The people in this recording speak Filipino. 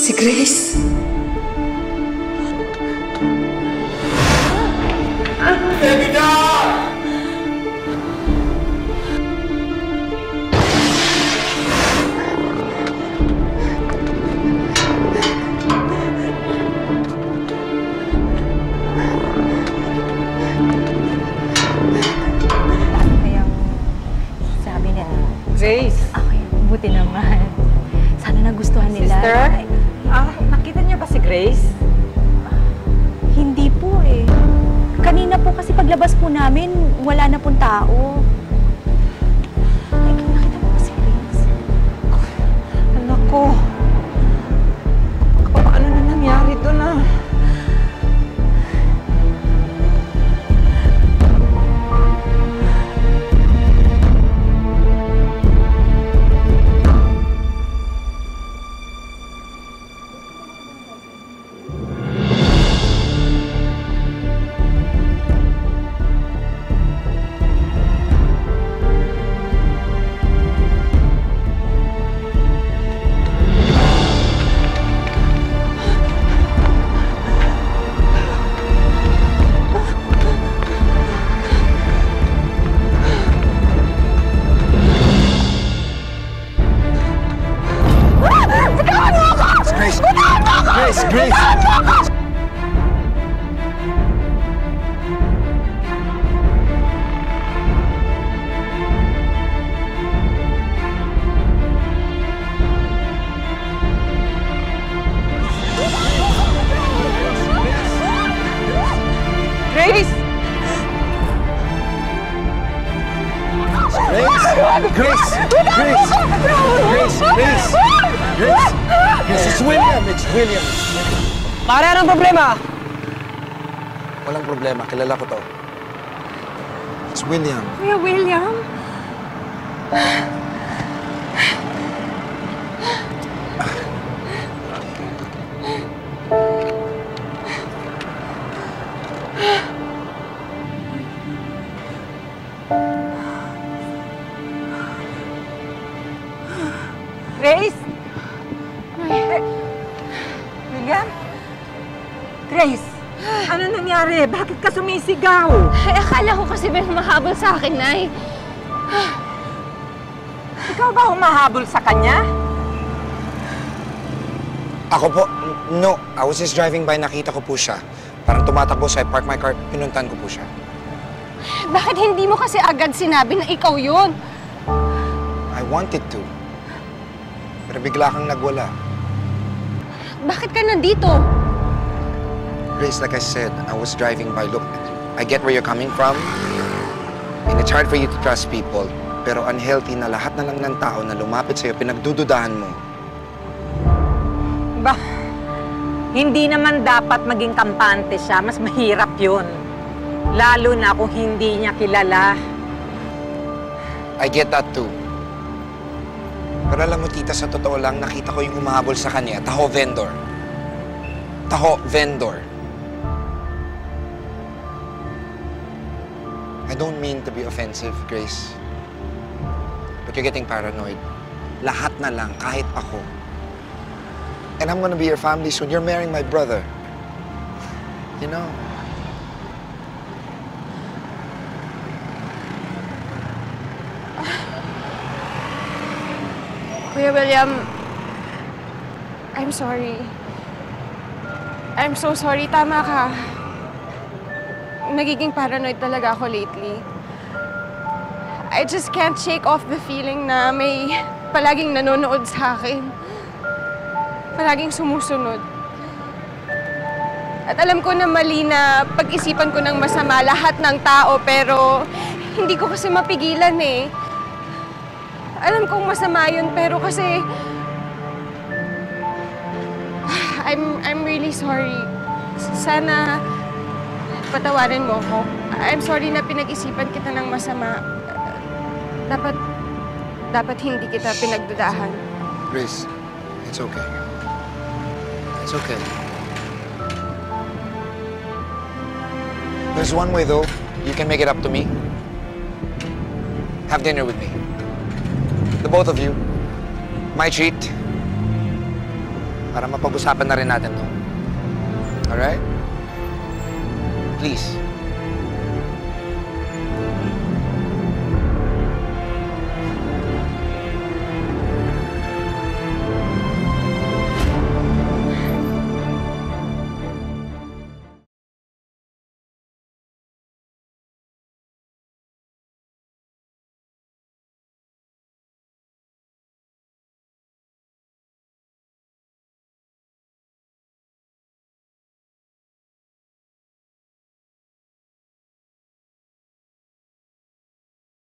Si Grace. Evita! Kayang sabi niya, Grace. okay, buti naman. Sana nagustuhan nila. Sister? Nakita niyo ba si Grace? Hindi po eh. Kanina po kasi paglabas po namin, wala na pong tao. Ay, nakita mo ba si Grace? Anak ko. Ano na nangyari doon Grace! Grace! Grace! Grace! Grace! Grace! Grace! Grace! Grace! It's William! It's William! Pare, anong problema? Walang problema. Kilala ko to. It's William. Kuya William? Grace? William? Grace, ano nangyari? Bakit ka sumisigaw? Ay, akala ko kasi may humahabol sa akin, Nay. Ikaw ba humahabol sa kanya? Ako po? No. I was just driving by. Nakita ko po siya. Parang tumatakbo, so I parked my car. Pinuntan ko po siya. Bakit hindi mo kasi agad sinabi na ikaw yun? I wanted to. Pero bigla kang nagwala. Bakit ka nandito? Grace, like I said, I was driving by. Look, I get where you're coming from. And it's hard for you to trust people. Pero unhealthy na lahat na lang ng tao na lumapit sa'yo, pinagdududahan mo. Ba, hindi naman dapat maging kampante siya. Mas mahirap yun. Lalo na kung hindi niya kilala. I get that too. Pero alam mo, tita, sa totoo lang, nakita ko yung humahabol sa kanya. Taho vendor. Taho vendor. I don't mean to be offensive, Grace. But you're getting paranoid. Lahat na lang, kahit ako. And I'm gonna be your family soon. You're marrying my brother. You know? Kuya William, I'm sorry. I'm so sorry. Tama ka. Nagiging paranoid talaga ako lately. I just can't shake off the feeling na may palaging nanonood sa akin. Palaging sumusunod. At alam ko na mali na pag-isipan ko ng masama lahat ng tao, pero hindi ko kasi mapigilan eh. Alam kong masama yun, pero kasi I'm really sorry. Sana patawarin mo ako. I'm sorry na pinag-isipan kita ng masama. Dapat hindi kita pinagdudahan. Grace, it's okay. It's okay. There's one way, though. You can make it up to me. Have dinner with me. The both of you. My treat. para mapag-usapan na rin natin to. Alright? Please.